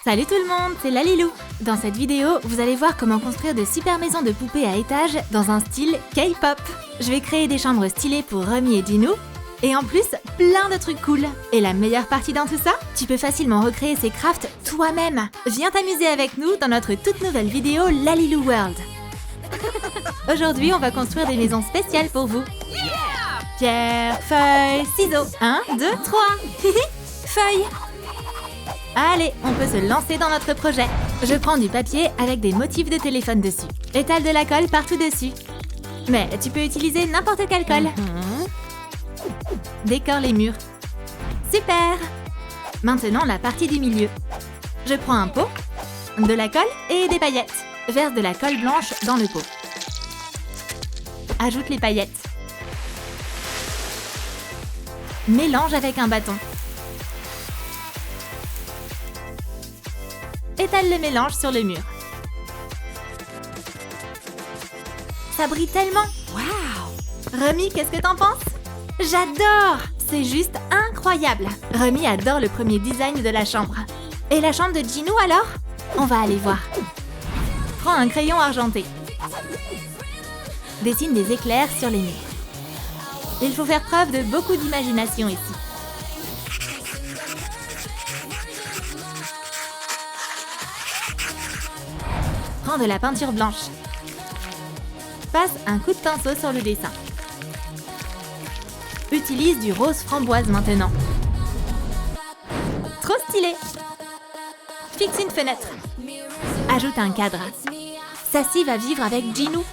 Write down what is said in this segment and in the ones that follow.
Salut tout le monde, c'est Lalilou. Dans cette vidéo, vous allez voir comment construire de super maisons de poupées à étages dans un style K-pop. Je vais créer des chambres stylées pour Rummy et Jinwoo. Et en plus, plein de trucs cool. Et la meilleure partie dans tout ça, tu peux facilement recréer ces crafts toi-même. Viens t'amuser avec nous dans notre toute nouvelle vidéo Lalilou World. Aujourd'hui, on va construire des maisons spéciales pour vous. Pierre, feuille, ciseaux. 1, 2, 3. Feuille. Allez, on peut se lancer dans notre projet. Je prends du papier avec des motifs de téléphone dessus. Étale de la colle partout dessus. Mais tu peux utiliser n'importe quelle colle. Décore les murs. Super! Maintenant, la partie du milieu. Je prends un pot, de la colle et des paillettes. Verse de la colle blanche dans le pot. Ajoute les paillettes. Mélange avec un bâton. Étale le mélange sur le mur. Ça brille tellement! Waouh! Rummy, qu'est-ce que t'en penses? J'adore! C'est juste incroyable! Rummy adore le premier design de la chambre. Et la chambre de Jinwoo alors? On va aller voir. Prends un crayon argenté. Dessine des éclairs sur les murs. Il faut faire preuve de beaucoup d'imagination ici. Prends de la peinture blanche. Passe un coup de pinceau sur le dessin. Utilise du rose framboise maintenant. Trop stylé! Fixe une fenêtre. Ajoute un cadre. Sassy va vivre avec Jinwoo.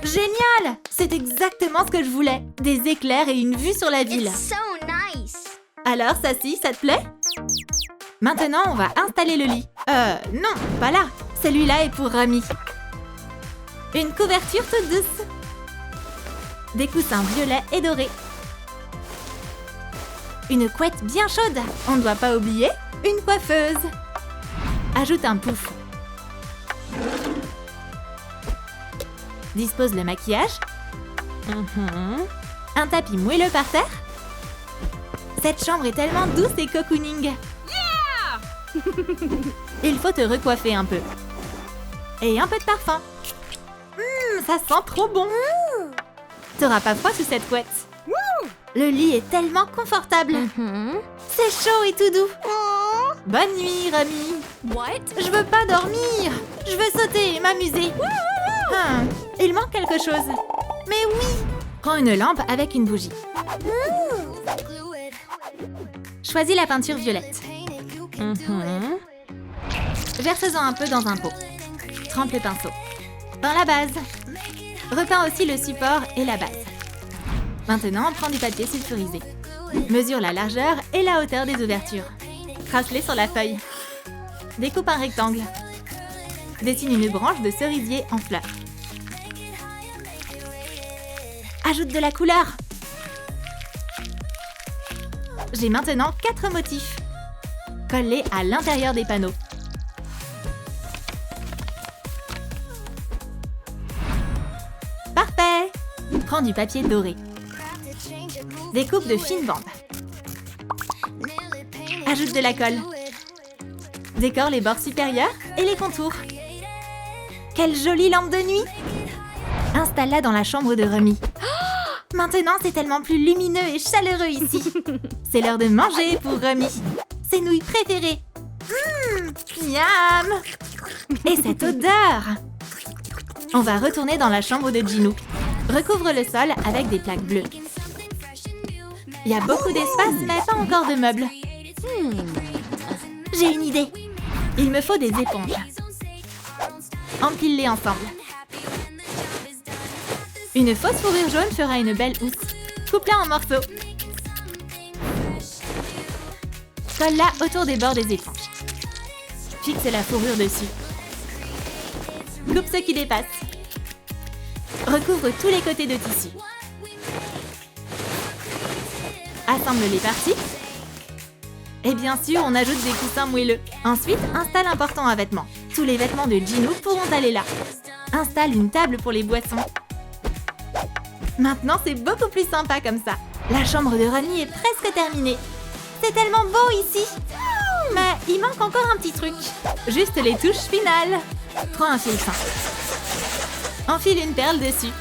Génial! C'est exactement ce que je voulais. Des éclairs et une vue sur la ville. It's so nice. Alors, Sassy, ça te plaît? Maintenant, on va installer le lit. Non, pas là. Celui-là est pour Rummy. Une couverture toute douce. Des coussins violets et dorés. Une couette bien chaude. On ne doit pas oublier une coiffeuse. Ajoute un pouf. Dispose le maquillage. Un tapis moelleux par terre. Cette chambre est tellement douce et cocooning. Il faut te recoiffer un peu. Et un peu de parfum. Ça sent trop bon. T'auras pas froid sous cette couette. Le lit est tellement confortable. C'est chaud et tout doux. Bonne nuit, Rummy. What? Je veux pas dormir. Je veux sauter et m'amuser. Il manque quelque chose. Mais oui. Prends une lampe avec une bougie. Choisis la peinture violette. Verse-en un peu dans un pot. Trempe le pinceau. Dans la base. Repeins aussi le support et la base. Maintenant, prends du papier sulfurisé. Mesure la largeur et la hauteur des ouvertures. Trace-les sur la feuille. Découpe un rectangle. Dessine une branche de cerisier en fleurs. Ajoute de la couleur. J'ai maintenant 4 motifs. Colle-les à l'intérieur des panneaux. Parfait! Prends du papier doré. Découpe de fines bandes. Ajoute de la colle. Décore les bords supérieurs et les contours. Quelle jolie lampe de nuit! Installe-la dans la chambre de Rummy. Maintenant, c'est tellement plus lumineux et chaleureux ici. C'est l'heure de manger pour Rummy. Ses nouilles préférées. Miam! Et cette odeur! On va retourner dans la chambre de Jinwoo. Recouvre le sol avec des plaques bleues. Il y a beaucoup d'espace, mais pas encore de meubles. J'ai une idée. Il me faut des éponges. Empile-les ensemble. Une fausse fourrure jaune fera une belle housse. Coupe-la en morceaux. Colle-la autour des bords des éponges. Fixe la fourrure dessus. Coupe ce qui dépasse. Recouvre tous les côtés de tissu. Assemble les parties. Et bien sûr, on ajoute des coussins moelleux. Ensuite, installe un portant à vêtements. Tous les vêtements de Jinwoo pourront aller là. Installe une table pour les boissons. Maintenant, c'est beaucoup plus sympa comme ça. La chambre de Rummy est presque terminée. C'est tellement beau ici. Mais il manque encore un petit truc. Juste les touches finales. Prends un fil fin. Enfile une perle dessus.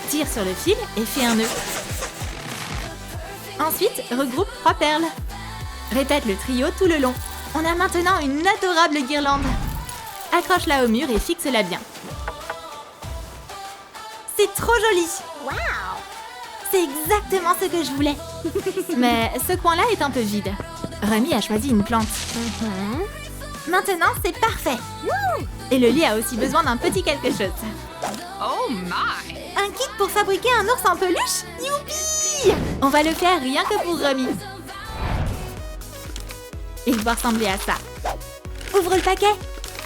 Tire sur le fil et fais un nœud. Ensuite, regroupe 3 perles. Répète le trio tout le long. On a maintenant une adorable guirlande. Accroche-la au mur et fixe-la bien. C'est trop joli! Wow! C'est exactement ce que je voulais. Mais ce coin-là est un peu vide. Remy a choisi une plante. Maintenant, c'est parfait. Et le lit a aussi besoin d'un petit quelque chose. Oh my! Un kit pour fabriquer un ours en peluche? Youpi! On va le faire rien que pour Remy. Il doit ressembler à ça. Ouvre le paquet.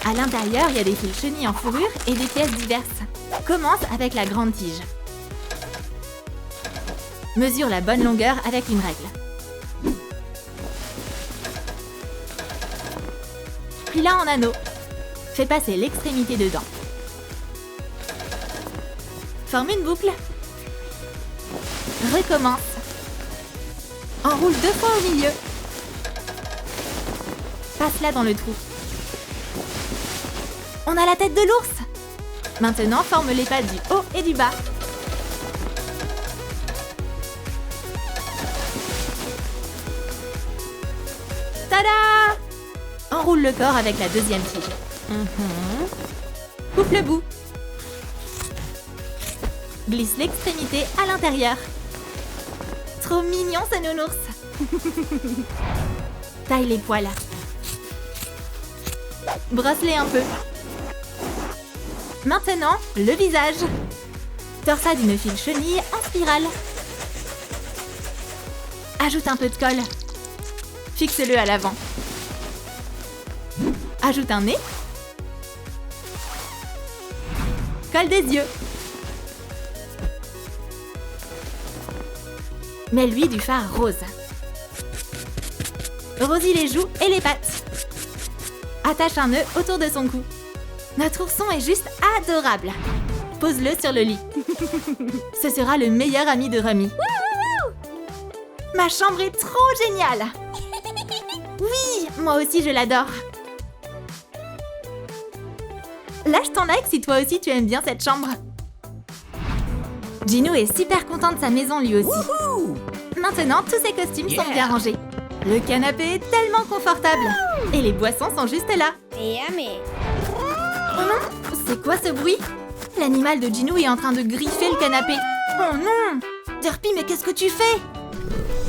À l'intérieur, il y a des fils chenilles en fourrure et des pièces diverses. Commence avec la grande tige. Mesure la bonne longueur avec une règle. Plie-la en anneau. Fais passer l'extrémité dedans. Forme une boucle. Recommence. Enroule 2 fois au milieu. Passe-la dans le trou. On a la tête de l'ours. Maintenant, forme les pattes du haut et du bas. Tada! Enroule le corps avec la deuxième tige. Coupe le bout. Glisse l'extrémité à l'intérieur. Trop mignon ce nounours. Taille les poils. Brosse-les un peu. Maintenant, le visage. Torsade une file chenille en spirale. Ajoute un peu de colle. Fixe-le à l'avant. Ajoute un nez. Colle des yeux. Mets-lui du fard rose. Rosie les joues et les pattes. Attache un nœud autour de son cou. Notre ourson est juste adorable. Pose-le sur le lit. Ce sera le meilleur ami de Remy. Ma chambre est trop géniale. Oui, moi aussi je l'adore. Lâche ton like si toi aussi tu aimes bien cette chambre. Gino est super content de sa maison lui aussi. Maintenant, tous ses costumes sont bien rangés. Le canapé est tellement confortable. Et les boissons sont juste là. Yummy! Oh non, c'est quoi ce bruit? L'animal de Gino est en train de griffer le canapé. Oh non! Derpy, mais qu'est-ce que tu fais?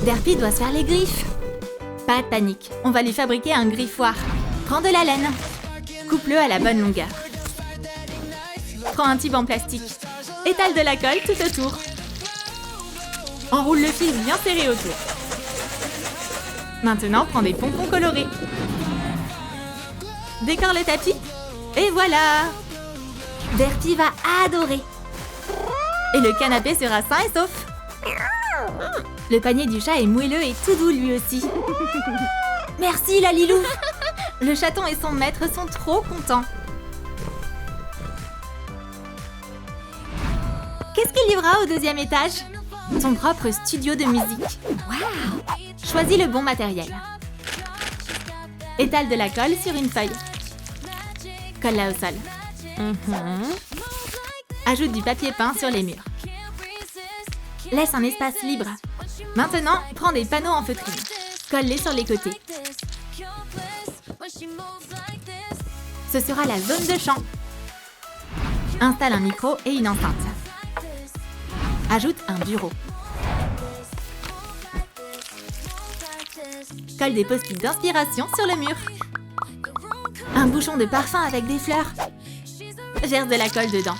Derpy doit se faire les griffes. Pas de panique, on va lui fabriquer un griffoir. Prends de la laine. Coupe-le à la bonne longueur. Prends un tube en plastique. Étale de la colle tout autour. Enroule le fil bien serré autour. Maintenant, prends des pompons colorés. Décore le tapis. Et voilà! Derpy va adorer. Et le canapé sera sain et sauf. Le panier du chat est moelleux et tout doux lui aussi. Merci la Lilou. Le chaton et son maître sont trop contents. Qu'est-ce qu'il y aura au deuxième étage? Ton propre studio de musique. Waouh! Choisis le bon matériel. Étale de la colle sur une feuille. Colle-la au sol. Ajoute du papier peint sur les murs. Laisse un espace libre. Maintenant, prends des panneaux en feutrine. Colle-les sur les côtés. Ce sera la zone de chant. Installe un micro et une enceinte. Ajoute un bureau. Colle des post-it d'inspiration sur le mur. Un bouchon de parfum avec des fleurs. Verse de la colle dedans.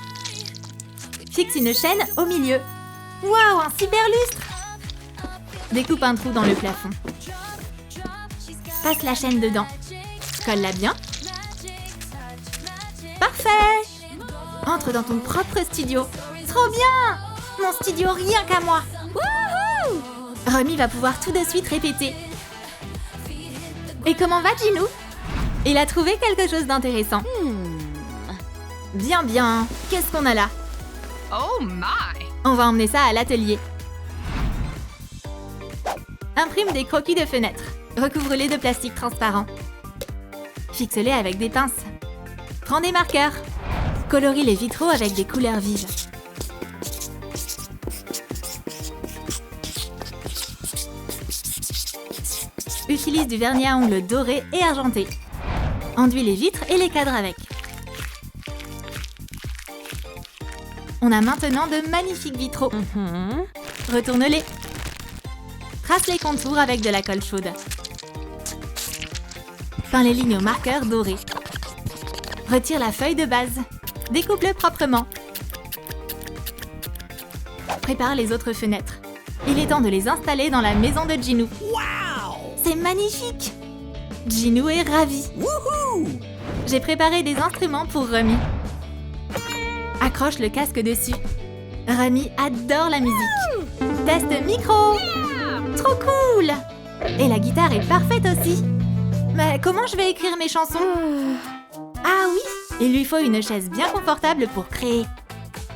Fixe une chaîne au milieu. Waouh, un super lustre! Découpe un trou dans le plafond. Passe la chaîne dedans. Colle-la bien. Parfait! Entre dans ton propre studio. Trop bien! Mon studio rien qu'à moi. Wouhou! Remy va pouvoir tout de suite répéter. Et comment va Gino? Il a trouvé quelque chose d'intéressant. Bien, bien. Qu'est-ce qu'on a là? Oh my! On va emmener ça à l'atelier. Imprime des croquis de fenêtres. Recouvre-les de plastique transparent. Fixe-les avec des pinces. Prends des marqueurs. Colorie les vitraux avec des couleurs vives. Utilise du vernis à ongles doré et argenté. Enduis les vitres et les cadres avec. On a maintenant de magnifiques vitraux. Retourne-les. Trace les contours avec de la colle chaude. Peins les lignes au marqueur doré. Retire la feuille de base. Découpe-le proprement. Prépare les autres fenêtres. Il est temps de les installer dans la maison de Ginou. C'est magnifique! Ginou est ravi. J'ai préparé des instruments pour Remy. Accroche le casque dessus. Remy adore la musique. Test micro! Trop cool! Et la guitare est parfaite aussi. Mais comment je vais écrire mes chansons? Ah oui, il lui faut une chaise bien confortable pour créer.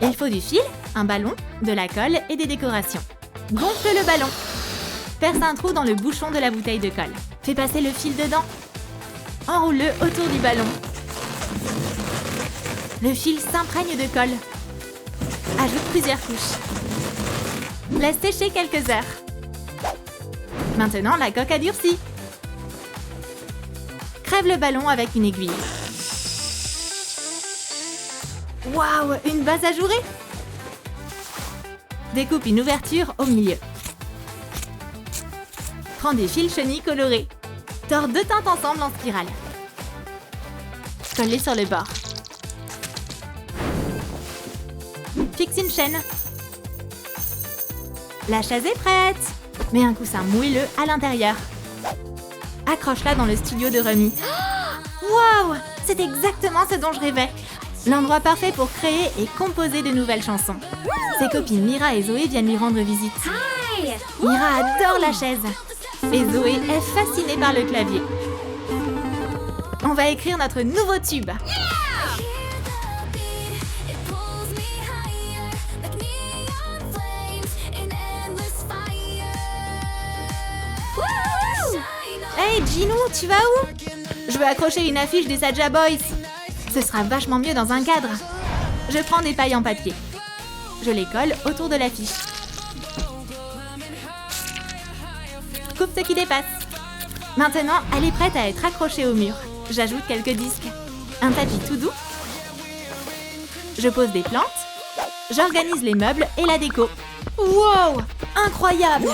Il faut du fil, un ballon, de la colle et des décorations. Gonfle le ballon. Perce un trou dans le bouchon de la bouteille de colle. Fais passer le fil dedans. Enroule-le autour du ballon. Le fil s'imprègne de colle. Ajoute plusieurs couches. Laisse sécher quelques heures. Maintenant, la coque a durci. Crève le ballon avec une aiguille. Waouh, une base ajourée! Découpe une ouverture au milieu. Prends des fils chenilles colorés. Tords deux teintes ensemble en spirale. Colle-les sur le bord. Fixe une chaîne. La chaise est prête. Mets un coussin moelleux à l'intérieur. Accroche-la dans le studio de Remy. Waouh! C'est exactement ce dont je rêvais. L'endroit parfait pour créer et composer de nouvelles chansons. Ses copines Mira et Zoé viennent lui rendre visite. Mira adore la chaise. Et Zoé est fascinée par le clavier. On va écrire notre nouveau tube. Hey Ginou, tu vas où? Je veux accrocher une affiche des Saja Boys. Ce sera vachement mieux dans un cadre. Je prends des pailles en papier. Je les colle autour de l'affiche. Coupe ce qui dépasse. Maintenant, elle est prête à être accrochée au mur. J'ajoute quelques disques. Un tapis tout doux. Je pose des plantes. J'organise les meubles et la déco. Wow! Incroyable!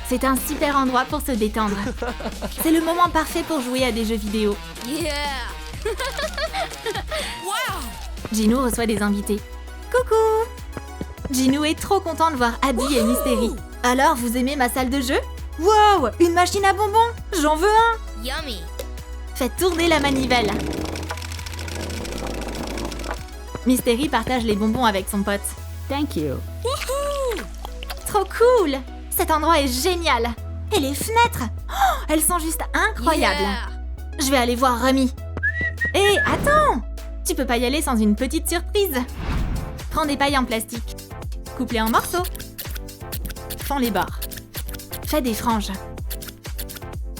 C'est un super endroit pour se détendre. C'est le moment parfait pour jouer à des jeux vidéo. Ginou reçoit des invités. Coucou! Ginou est trop content de voir Abby et Mystery. Alors, vous aimez ma salle de jeu? Wow! Une machine à bonbons! J'en veux un! Yummy. Faites tourner la manivelle. Mystery partage les bonbons avec son pote. Thank you. Trop cool! Cet endroit est génial! Et les fenêtres! Oh, elles sont juste incroyables! Je vais aller voir Remy. Hé, attends! Tu peux pas y aller sans une petite surprise. Prends des pailles en plastique. Coupe-les en morceaux. Fends les bords. Fais des franges.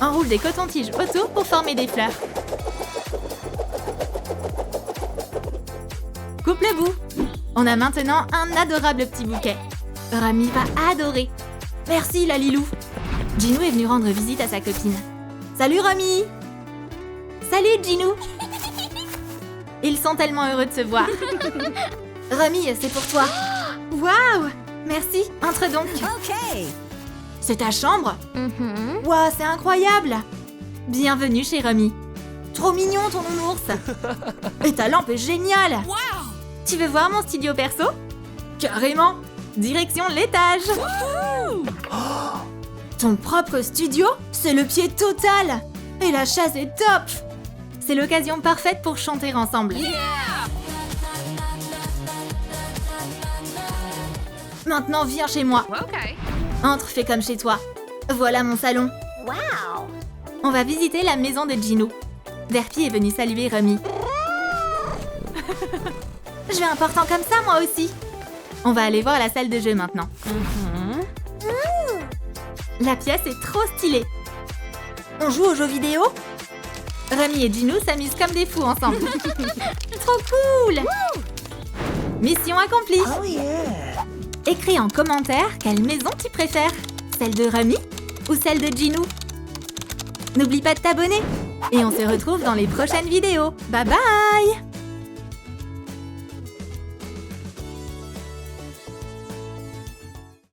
Enroule des cotons-tiges autour pour former des fleurs. Coupe le bout. On a maintenant un adorable petit bouquet. Remy va adorer. Merci, la Lilou. Ginou est venu rendre visite à sa copine. Salut, Remy. Salut, Ginou. Ils sont tellement heureux de se voir. Remy, c'est pour toi. Waouh! Merci, entre donc. Ok. C'est ta chambre? Waouh, c'est incroyable. Bienvenue chez Remy. Trop mignon ton nounours. Et ta lampe est géniale. Tu veux voir mon studio perso? Carrément. Direction l'étage. Ton propre studio? C'est le pied total. Et la chaise est top. C'est l'occasion parfaite pour chanter ensemble. Maintenant, viens chez moi. Okay. Entre, fais comme chez toi. Voilà mon salon. Wow. On va visiter la maison de Ginou. Derpy est venu saluer Remy. Je veux un portant comme ça, moi aussi. On va aller voir la salle de jeu maintenant. La pièce est trop stylée. On joue aux jeux vidéo? Remy et Ginou s'amusent comme des fous ensemble. Trop cool! Mission accomplie! Oh yeah! Écris en commentaire quelle maison tu préfères. Celle de Remy ou celle de Ginou? N'oublie pas de t'abonner. Et on se retrouve dans les prochaines vidéos. Bye bye!